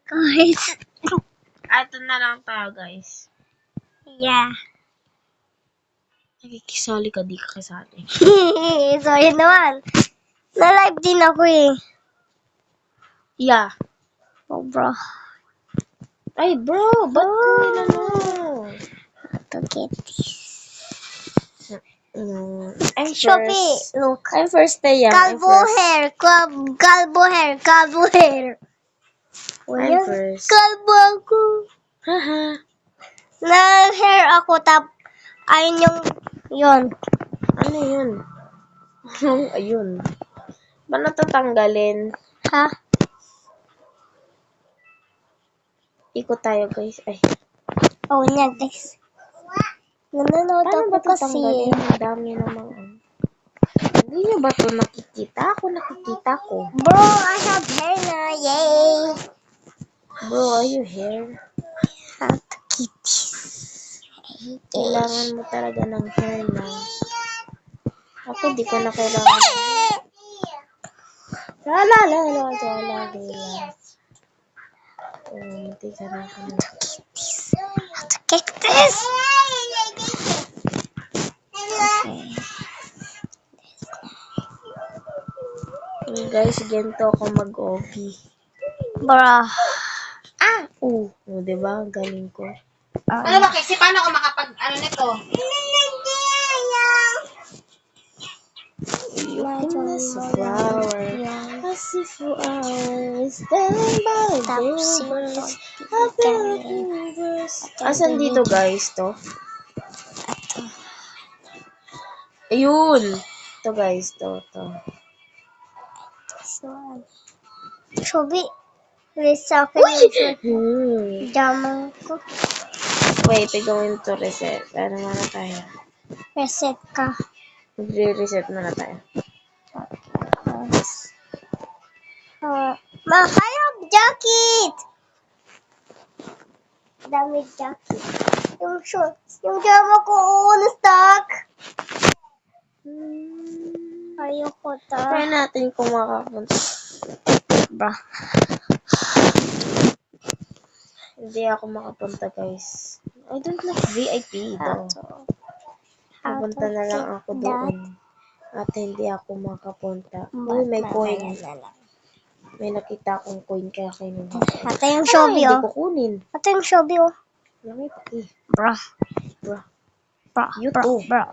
Guys. Ito na lang tayo, guys. Yeah. Nakikisali ka, di ka kasali. Sorry naman. Na-live din ako eh. Yeah. Oh, bro. Ay, bro, ba't ko inano? To get this. I'm Shopee, first. look. I'm first, Tayang. I'm Calvo first. hair. Calvo hair. Calvo hair. O I'm yan. first. Calvo ako. Haha. Na-hair ako ayun yung yun. Ano yun? Ayun. Ba natatanggalin? Ha? Ikot tayo, guys. Ay. Oh, yan, guys. Nanonood Paano ako ba kasi. tatanggalin? Ang dami namang. Hindi niyo ba ito nakikita? Ako nakikita ko. Bro, I have hair na. Yay! Bro, are you here? How to get this. Kailangan mo talaga ng hair na. Ako, di ko na kailangan. La la la la la la la. Hindi ka na ako. How to get this. Okay. Guys, ganito ako mag-obi. Bro. Diba? Ang galing ko. Ano ba kasi paano ako makapag nito? You can miss a flower. As if you are stand by the universe. Asan dito, guys, to? Ayun! To, guys, to. Shopee. Please sa akin yung jaman ko. Wait, gawin to reset. Ano muna tayo? Reset ka. Magre-reset muna tayo. I have jacket! Dami jacket. Yung shorts. Yung jama ko, na-stuck. Ayoko Try natin kung makapunta. Bro. Hindi ako makapunta, guys. I don't like VIP, though. Pupunta na lang ako doon. At hindi ako makapunta. Uy, may coin. May nakita akong coin kaya kinuha ko. Ate yung Shopee, Hindi ko kunin. Ate yung Shopee, Lamay pati. Bro. You too. Bro.